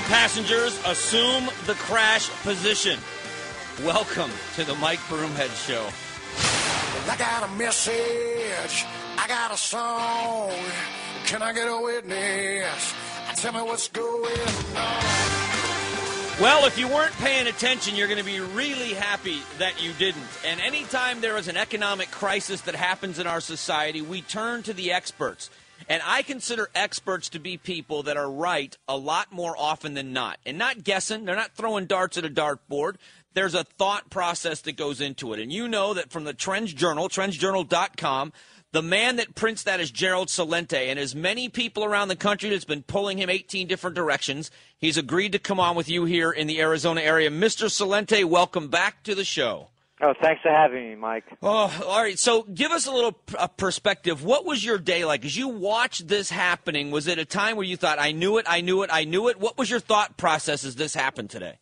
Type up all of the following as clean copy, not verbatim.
passengers, assume the crash position. Welcome to the Mike Broomhead Show. I got a message. I got a song. Can I get a witness? Tell me what's going on. Well, if you weren't paying attention, you're going to be really happy that you didn't. And anytime there is an economic crisis that happens in our society, we turn to the experts. And I consider experts to be people that are right a lot more often than not. And not guessing. They're not throwing darts at a dartboard. There's a thought process that goes into it. And you know that from the Trends Journal, trendsjournal.com, the man that prints that is Gerald Celente. And as many people around the country that's been pulling him 18 different directions, he's agreed to come on with you here in the Arizona area. Mr. Celente, welcome back to the show. Oh, thanks for having me, Mike. Oh, all right. So give us a little perspective. What was your day like? As you watched this happening, was it a time where you thought, I knew it? What was your thought process as this happened today?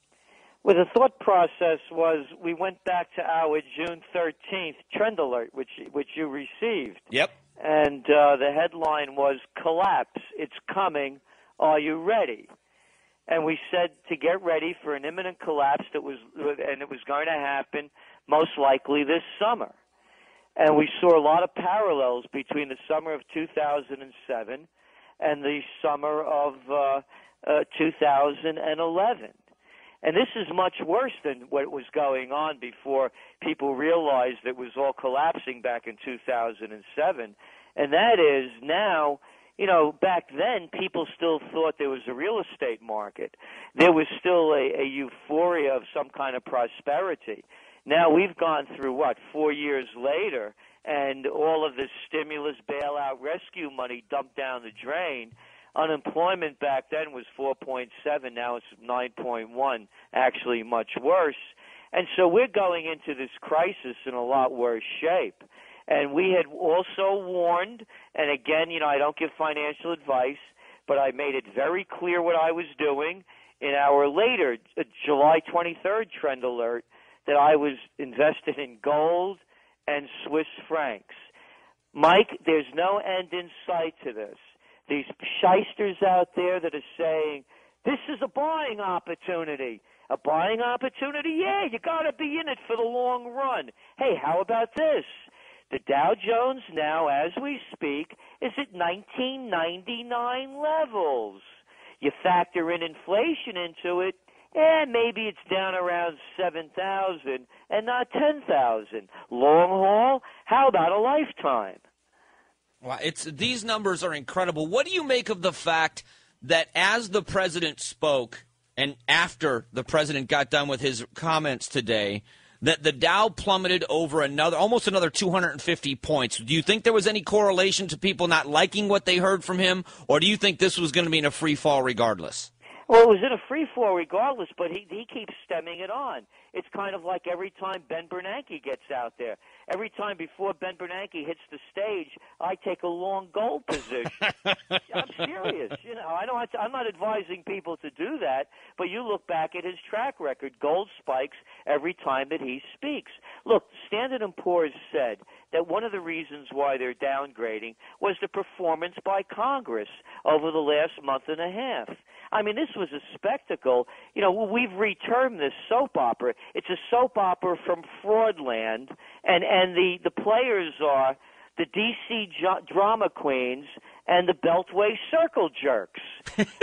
Well, the thought process was we went back to our June 13th trend alert, which you received. Yep. And the headline was, "Collapse, it's coming, are you ready?" And we said to get ready for an imminent collapse and it was going to happen most likely this summer. And we saw a lot of parallels between the summer of 2007 and the summer of 2011. And this is much worse than what was going on before people realized it was all collapsing back in 2007. And that is now, you know, back then people still thought there was a real estate market. There was still a euphoria of some kind of prosperity. Now we've gone through, 4 years later, and all of this stimulus, bailout, rescue money dumped down the drain. Unemployment back then was 4.7. Now it's 9.1, actually much worse. And so we're going into this crisis in a lot worse shape. And we had also warned, and again, you know, I don't give financial advice, but I made it very clear what I was doing in our later July 23rd trend alert, that I was invested in gold and Swiss francs. Mike, there's no end in sight to this. These shysters out there that are saying, this is a buying opportunity. A buying opportunity? Yeah, you got to be in it for the long run. Hey, how about this? The Dow Jones now, as we speak, is at 1999 levels. You factor in inflation into it, maybe it's down around 7,000 and not 10,000. Long haul, how about a lifetime? Well, these numbers are incredible. What do you make of the fact that as the president spoke and after the president got done with his comments today, that the Dow plummeted over almost another 250 points? Do you think there was any correlation to people not liking what they heard from him, or do you think this was going to be in a free fall regardless? Well, it was in a free fall regardless, but he keeps stemming it on. It's kind of like every time Ben Bernanke gets out there. Every time before Ben Bernanke hits the stage, I take a long gold position. I'm serious. You know, I'm not advising people to do that, but you look back at his track record, gold spikes every time that he speaks. Look, Standard & Poor's said that one of the reasons why they're downgrading was the performance by Congress over the last month and a half. I mean, this was a spectacle. You know, we've retermed this soap opera. It's a soap opera from Fraudland, and the players are the D.C. drama queens and the Beltway circle jerks.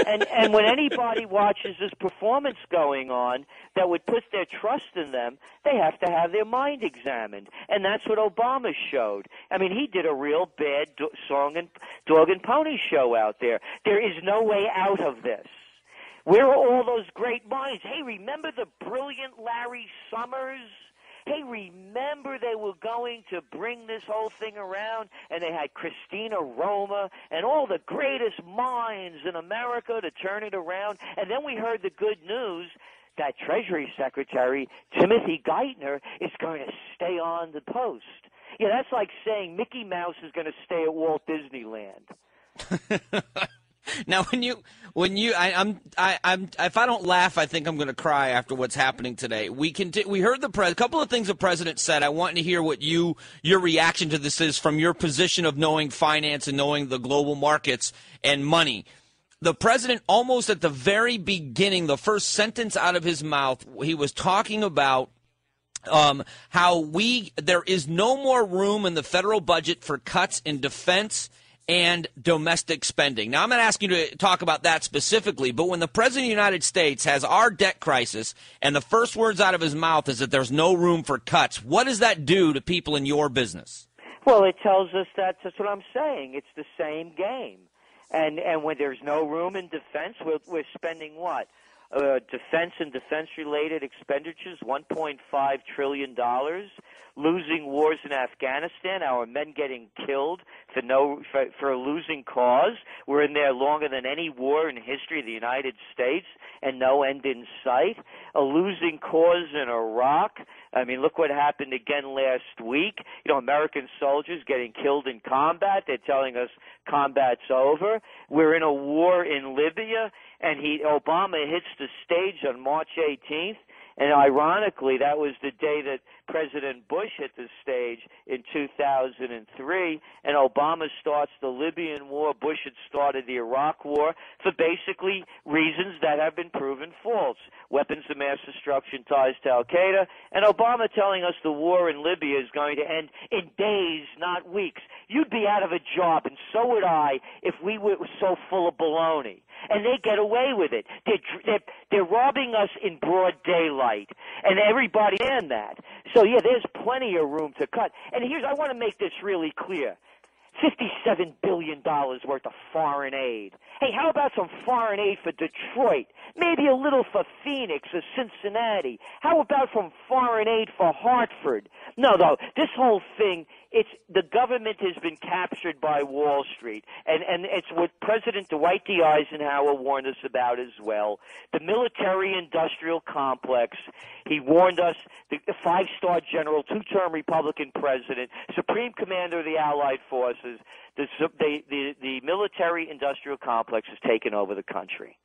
and when anybody watches this performance going on that would put their trust in them, they have to have their mind examined. And that's what Obama showed. I mean, he did a real bad dog and pony show out there. There is no way out of this. Where are all those great minds? Hey, remember the brilliant Larry Summers? Hey, remember they were going to bring this whole thing around, and they had Christina Roma and all the greatest minds in America to turn it around. And then we heard the good news that Treasury Secretary Timothy Geithner is going to stay on the post. Yeah, that's like saying Mickey Mouse is going to stay at Walt Disneyland. Now, if I don't laugh, I think I'm going to cry after what's happening today. We heard a couple of things the president said. I want to hear what your reaction to this is from your position of knowing finance and knowing the global markets and money. the president, almost at the very beginning, the first sentence out of his mouth, he was talking about how there is no more room in the federal budget for cuts in defense and domestic spending. Now, I'm not asking you to talk about that specifically, but when the president of the United States has our debt crisis and the first words out of his mouth is that there's no room for cuts, what does that do to people in your business? Well, it tells us that's what I'm saying. It's the same game. And when there's no room in defense, we're spending what? Defense and defense-related expenditures, $1.5 trillion, losing wars in Afghanistan, our men getting killed for a losing cause. We're in there longer than any war in history of the United States, and no end in sight. A losing cause in Iraq. I mean, look what happened again last week. American soldiers getting killed in combat. They're telling us combat's over. We're in a war in Libya, and Obama hits the stage on March 18th. And ironically, that was the day that President Bush hit the stage in 2003, and Obama starts the Libyan war. Bush had started the Iraq war for basically reasons that have been proven false. Weapons of mass destruction, ties to al-Qaeda, and Obama telling us the war in Libya is going to end in days, not weeks. You'd be out of a job, and so would I, if we were so full of baloney. And they get away with it. They're robbing us in broad daylight, and everybody in that. So, yeah, there's plenty of room to cut. And I want to make this really clear. $57 billion worth of foreign aid. Hey, how about some foreign aid for Detroit? Maybe a little for Phoenix or Cincinnati. How about some foreign aid for Hartford? No, this whole thing, the government has been captured by Wall Street, and it's what President Dwight D. Eisenhower warned us about as well. The military-industrial complex. He warned us, the five-star general, two-term Republican president, supreme commander of the Allied forces, the military-industrial complex has taken over the country.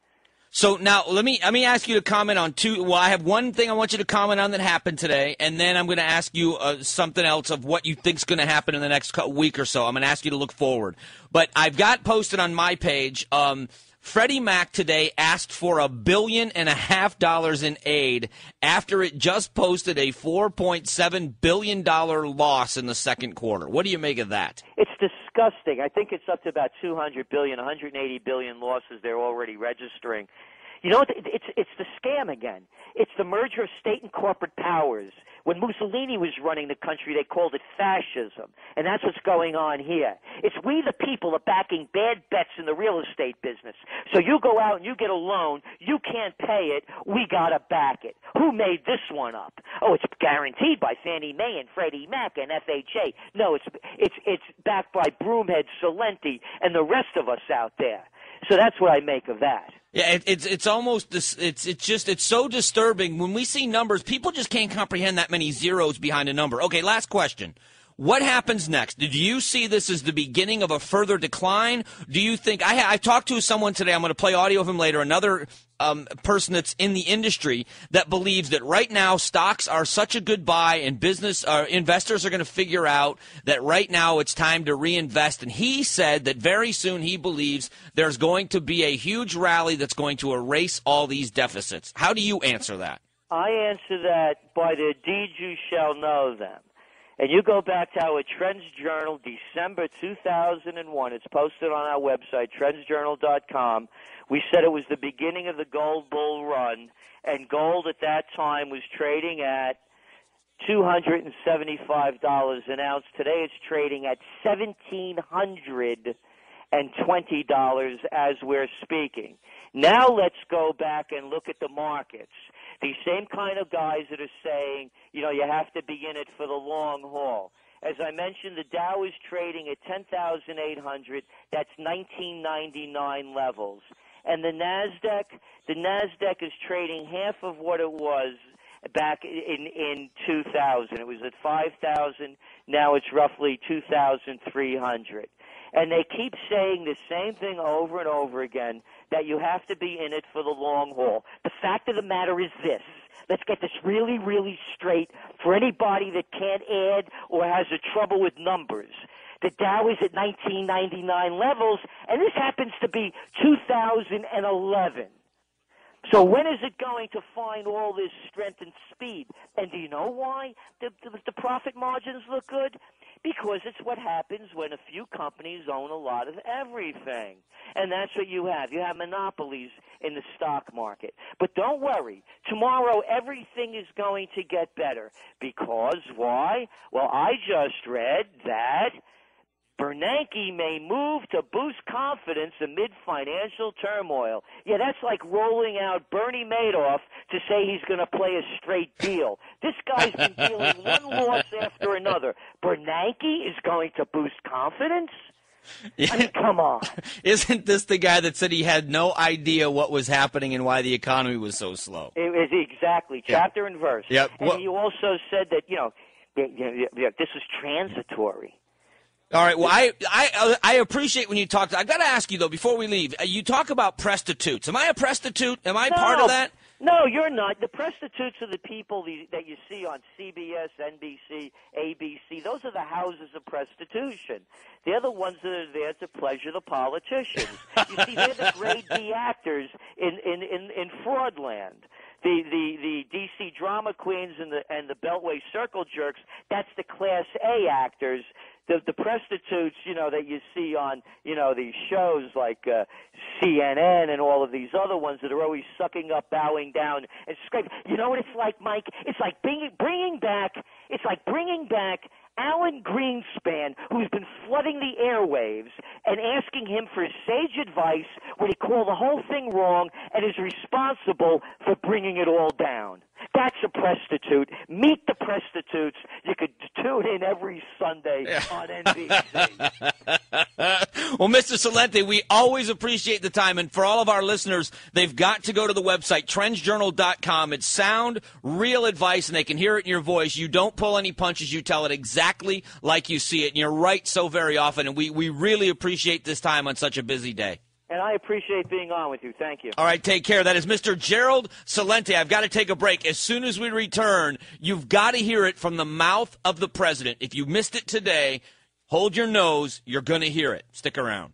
So now let me ask you to comment on two. Well, I have one thing I want you to comment on that happened today, and then I'm going to ask you something else of what you think is going to happen in the next week or so. I'm going to ask you to look forward. But I've got posted on my page, Freddie Mac today asked for $1.5 billion in aid after it just posted a $4.7 billion loss in the second quarter. What do you make of that? It's disgusting. I think it's up to about $200 billion, $180 billion losses they're already registering. You know, it's the scam again. It's the merger of state and corporate powers. When Mussolini was running the country, they called it fascism, and that's what's going on here. It's we the people are backing bad bets in the real estate business. So you go out and you get a loan, you can't pay it, we got to back it. Who made this one up? Oh, it's guaranteed by Fannie Mae and Freddie Mac and FHA. No, it's backed by Broomhead, Celente, and the rest of us out there. So that's what I make of that. Yeah, it's almost this. It's so disturbing when we see numbers. People just can't comprehend that many zeros behind a number. Okay, last question. What happens next? Do you see this as the beginning of a further decline? Do you think I talked to someone today? I'm going to play audio of him later. Another person that's in the industry that believes that right now stocks are such a good buy, and business investors are going to figure out that right now it's time to reinvest. And he said that very soon he believes there's going to be a huge rally that's going to erase all these deficits. How do you answer that? I answer that by the deeds you shall know them. And you go back to our Trends Journal, December 2001. It's posted on our website, trendsjournal.com. We said it was the beginning of the gold bull run, and gold at that time was trading at $275 an ounce. Today it's trading at $1,720 as we're speaking. Now let's go back and look at the markets. These same kind of guys that are saying, you know, you have to be in it for the long haul. As I mentioned, the Dow is trading at 10,800. That's 1999 levels. And the NASDAQ is trading half of what it was back in 2000. It was at 5,000. Now it's roughly 2,300. And they keep saying the same thing over and over again, that you have to be in it for the long haul. The fact of the matter is this. Let's get this really, really straight for anybody that can't add or has a trouble with numbers. The Dow is at 1999 levels, and this happens to be 2011. So when is it going to find all this strength and speed? And do you know why the profit margins look good? Because it's what happens when a few companies own a lot of everything. And that's what you have. You have monopolies in the stock market. But don't worry. Tomorrow, everything is going to get better. Because why? Well, I just read that Bernanke may move to boost confidence amid financial turmoil. Yeah, that's like rolling out Bernie Madoff to say he's going to play a straight deal. This guy's been dealing one loss after another. Bernanke is going to boost confidence? Yeah. I mean, come on. Isn't this the guy that said he had no idea what was happening and why the economy was so slow? It was exactly, chapter and verse. Yep. And he also said that, this is transitory. All right. Well, I appreciate when you talk. I got to ask you though before we leave. You talk about prostitutes. Am I a prostitute? Am I part of that? No, you're not. The prostitutes are the people that you see on CBS, NBC, ABC. Those are the houses of prostitution. They're the ones that are there to pleasure the politicians. You see, they're the grade D actors in Fraudland. The DC drama queens and the Beltway circle jerks, that's the Class A actors. The prostitutes, that you see on, these shows like CNN and all of these other ones that are always sucking up, bowing down, and scraping. You know what it's like, Mike? It's like bringing back Alan Greenspan, who's been flooding the airwaves, and asking him for sage advice when he called the whole thing wrong and is responsible for bringing it all down. That's a prostitute. Meet the prostitutes. You could tune in every Sunday on NBC. Well, Mr. Celente, we always appreciate the time. And for all of our listeners, they've got to go to the website, trendsjournal.com. It's sound, real advice, and they can hear it in your voice. You don't pull any punches. You tell it exactly like you see it. And you're right so very often. And we really appreciate this time on such a busy day. And I appreciate being on with you. Thank you. All right, take care. That is Mr. Gerald Celente. I've got to take a break. As soon as we return, you've got to hear it from the mouth of the president. If you missed it today, hold your nose. You're going to hear it. Stick around.